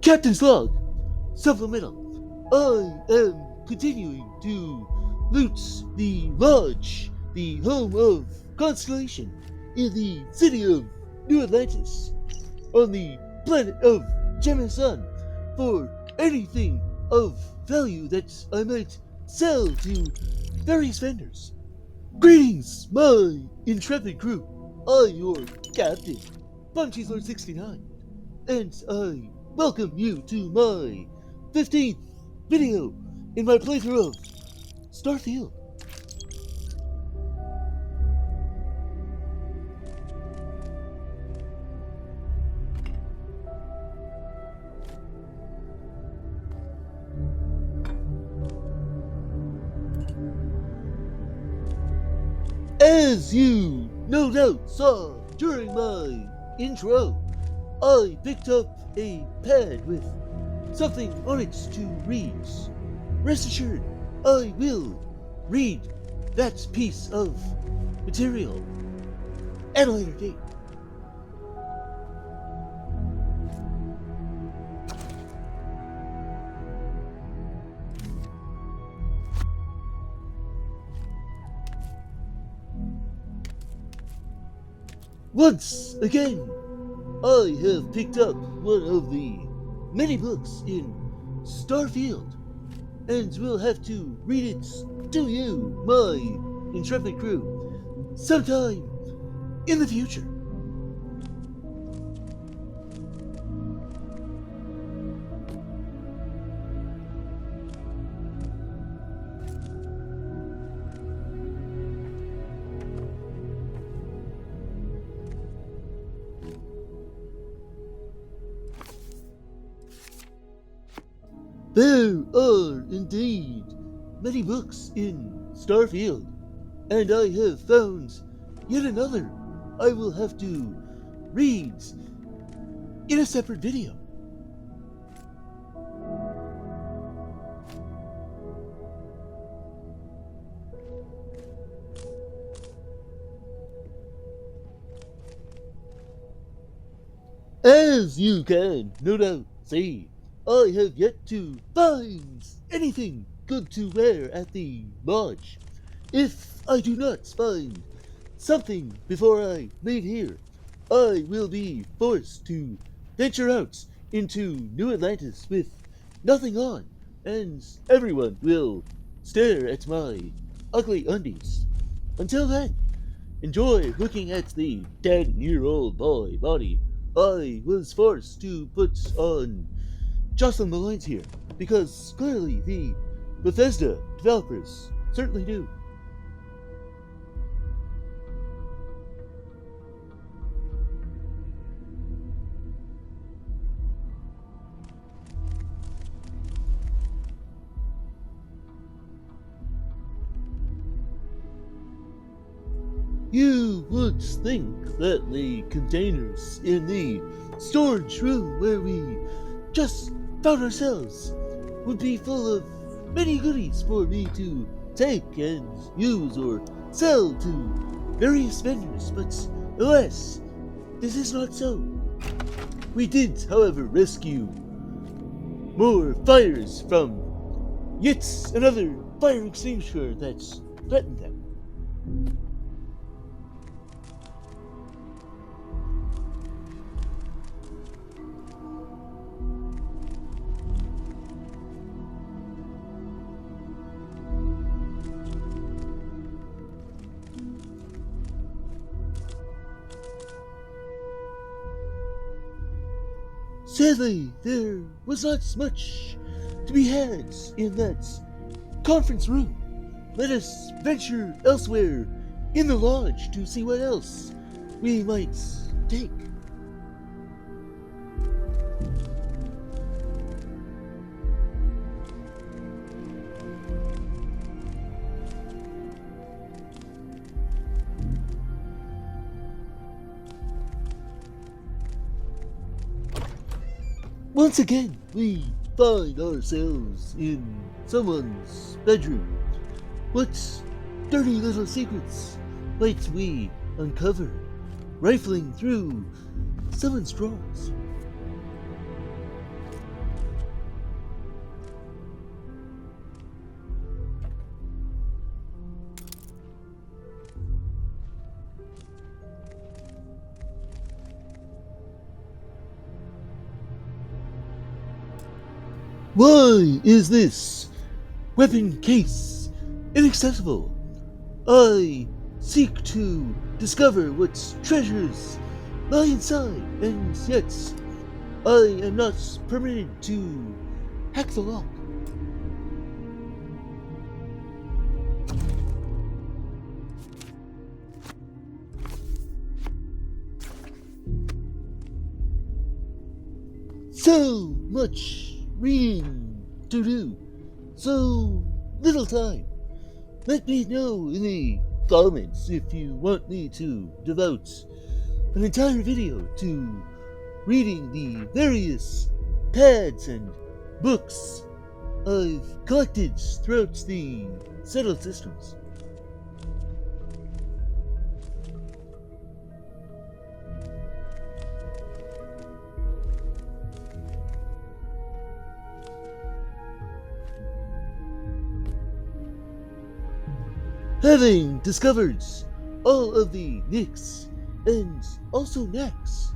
Captain's log. Supplemental. I am continuing to loot the lodge, the home of Constellation, in the city of New Atlantis, on the planet of Jemison, for anything of value that I might sell to various vendors. Greetings, my intrepid crew. I'm your captain, Lord69, and I welcome you to my 15th video in my playthrough of Starfield. As you no doubt saw during my intro, I picked up a pad with something on it to read. Rest assured, I will read that piece of material at a later date. Once again, I have picked up one of the many books in Starfield, and will have to read it to you, my intrepid crew, sometime in the future. There are indeed many books in Starfield, and I have found yet another I will have to read in a separate video. As you can no doubt see, I have yet to find anything good to wear at the lodge. If I do not find something before I leave here, I will be forced to venture out into New Atlantis with nothing on, and everyone will stare at my ugly undies. Until then, enjoy looking at the 10-year-old boy body I was forced to put on Jocelyn Maline's here, because clearly the Bethesda developers certainly do. You would think that the containers in the storage room where we just found ourselves would be full of many goodies for me to take and use or sell to various vendors, but alas, this is not so. We did, however, rescue more fires from yet another fire extinguisher that threatened them. Sadly, there was not much to be had in that conference room. Let us venture elsewhere in the lodge to see what else we might take. Once again, we find ourselves in someone's bedroom. What dirty little secrets might we uncover, rifling through someone's drawers? Why is this weapon case inaccessible? I seek to discover what treasures lie inside, and yet I am not permitted to hack the lock. So much reading to do, so little time. Let me know in the comments if you want me to devote an entire video to reading the various pads and books I've collected throughout the settled systems. Having discovered all of the nicks and also knacks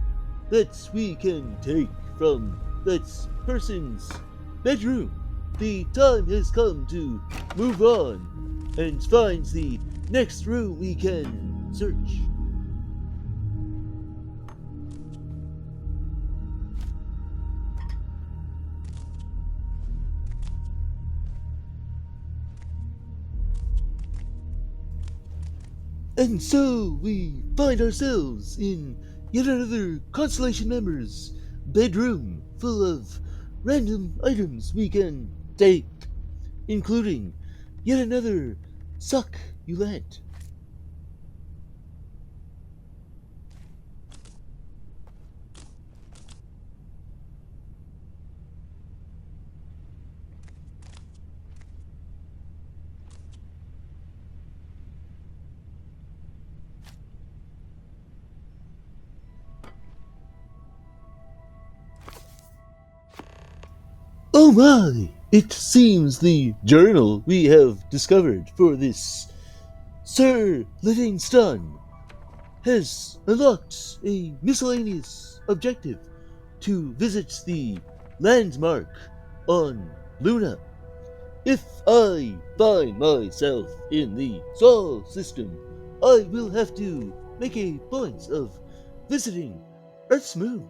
that we can take from that person's bedroom, the time has come to move on and find the next room we can search. And so we find ourselves in yet another Constellation member's bedroom full of random items we can take, including yet another succulent. Oh my! It seems the journal we have discovered for this Sir Livingstone has unlocked a miscellaneous objective to visit the landmark on Luna. If I find myself in the Sol system, I will have to make a point of visiting Earth's moon.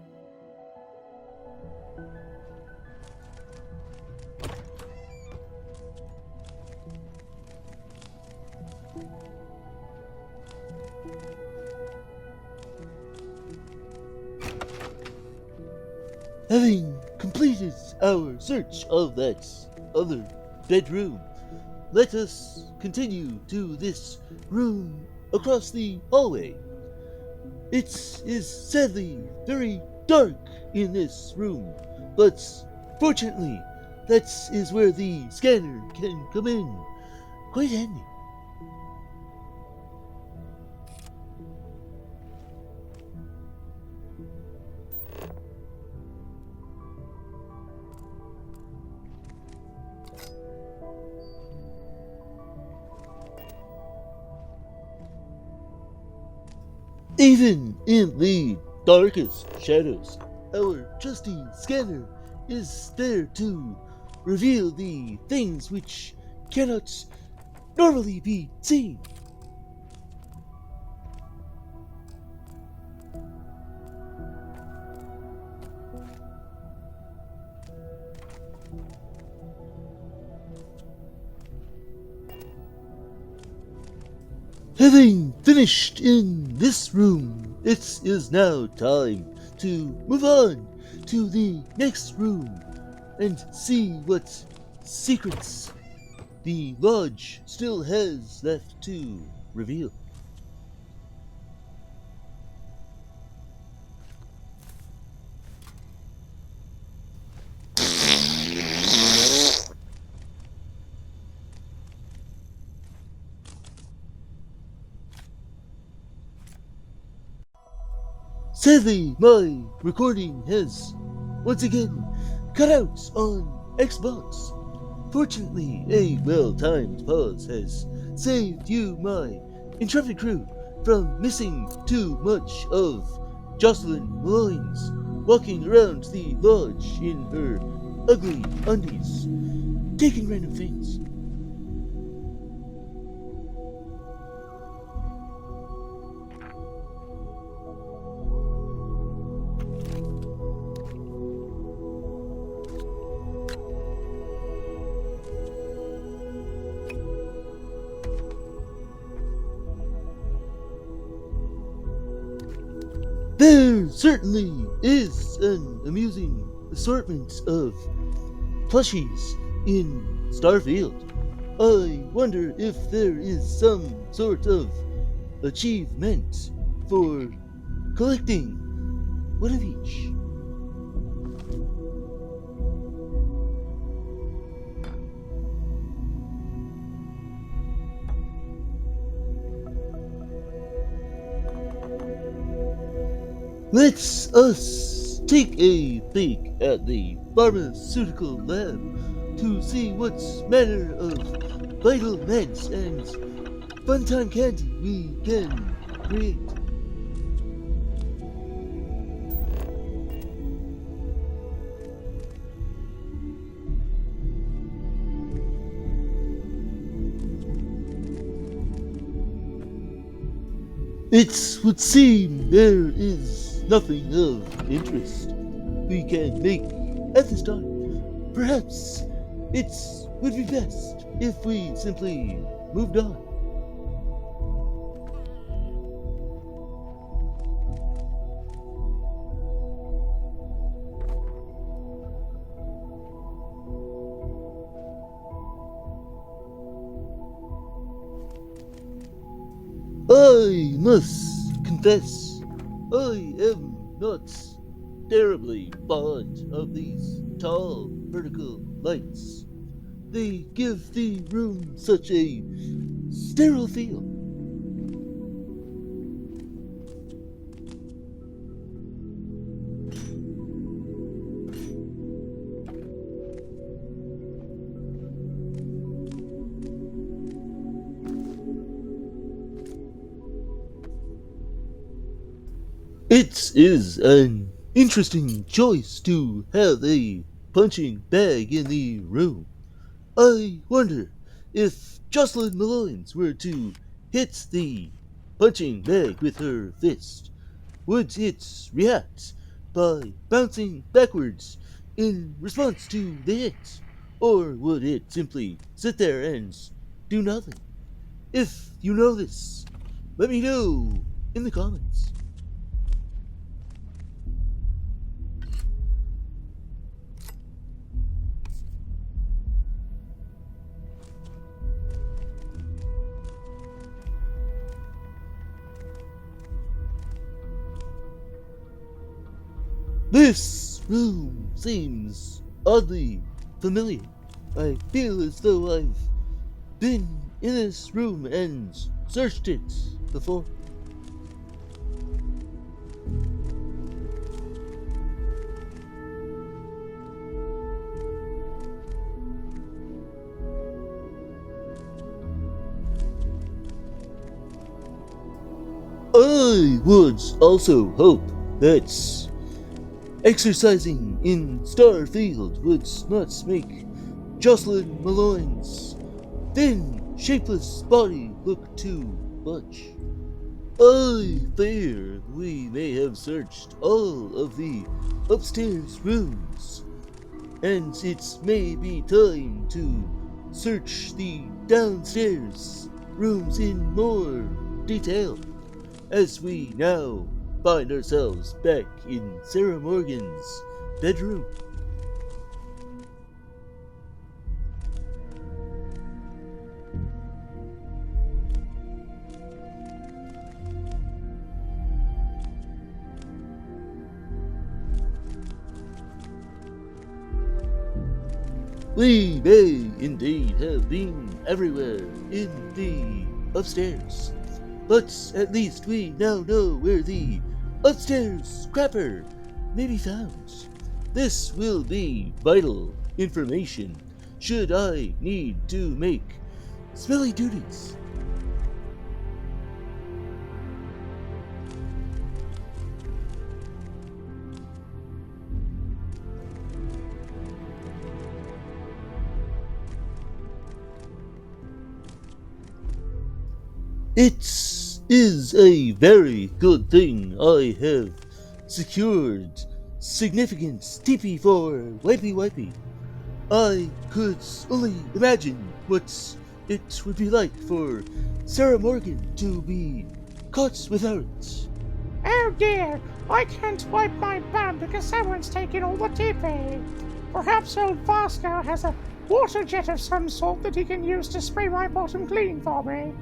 Having completed our search of that other bedroom, let us continue to this room across the hallway. It is sadly very dark in this room, but fortunately, that is where the scanner can come in quite handy. Even in the darkest shadows, our trusty scanner is there to reveal the things which cannot normally be seen. Having finished in this room, it is now time to move on to the next room and see what secrets the lodge still has left to reveal. Sadly, my recording has once again cut out on Xbox. Fortunately, a well-timed pause has saved you, my intrepid crew, from missing too much of Jocelyn Malloy's walking around the lodge in her ugly undies, taking random things. There certainly is an amusing assortment of plushies in Starfield. I wonder if there is some sort of achievement for collecting one of each. Let's us take a peek at the pharmaceutical lab to see what manner of vital meds and funtime candy we can create. It would seem there is nothing of interest we can make at this time. Perhaps it would be best if we simply moved on. I must confess, I am not terribly fond of these tall vertical lights. They give the room such a sterile feel. It is an interesting choice to have a punching bag in the room. I wonder if Jocelyn Malloyans were to hit the punching bag with her fist, would it react by bouncing backwards in response to the hit? Or would it simply sit there and do nothing? If you know this, let me know in the comments. This room seems oddly familiar. I feel as though I've been in this room and searched it before. I would also hope that exercising in Starfield would not make Jocelyn Malloy's thin, shapeless body look too much. I fear we may have searched all of the upstairs rooms, and it may be time to search the downstairs rooms in more detail, as we now find ourselves back in Sarah Morgan's bedroom. We may indeed have been everywhere in the upstairs, but at least we now know where the upstairs scrapper may be found. This will be vital information should I need to make smelly duties. It is a very good thing I have secured significant TP for Wipey Wipey. I could only imagine what it would be like for Sarah Morgan to be caught without it. Oh dear, I can't wipe my bum because someone's taken all the TP. Perhaps old Vasco has a water jet of some sort that he can use to spray my bottom clean for me.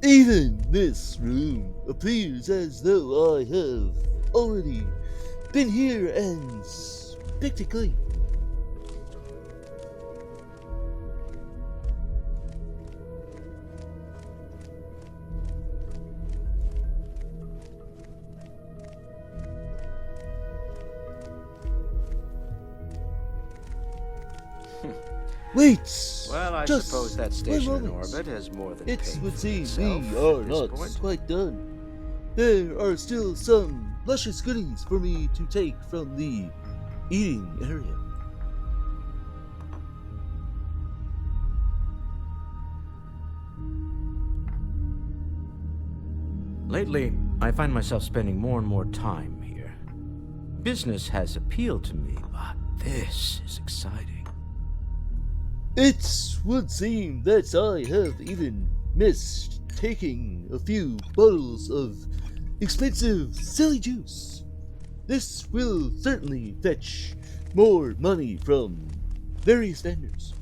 Even this room appears as though I have already been here and picked it clean. Wait! Well, I just suppose that one station in moment. orbit has more than It paid would for seem itself we are at this not point. quite done. There are still some luscious goodies for me to take from the eating area. Lately, I find myself spending more and more time here. Business has appealed to me, but this is exciting. It would seem that I have even missed taking a few bottles of expensive silly juice. This will certainly fetch more money from various vendors.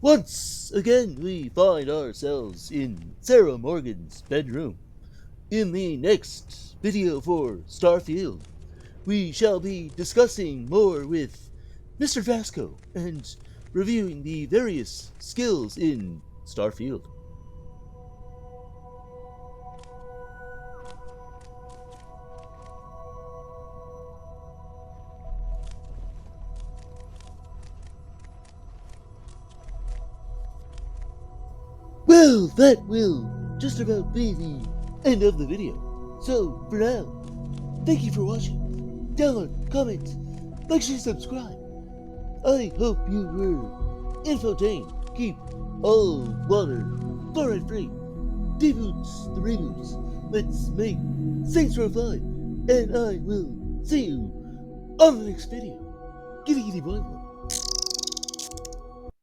Once again, we find ourselves in Sarah Morgan's bedroom. In the next video for Starfield, we shall be discussing more with Mr. Vasco and reviewing the various skills in Starfield. Well, that will just about be the end of the video. So, for now, thank you for watching. Download, comment, like, share, subscribe. I hope you were infotained. Keep all water fluoride free. Deboots the reboots. Let's make Saints Row 5. And I will see you on the next video. Giddy giddy boy boy.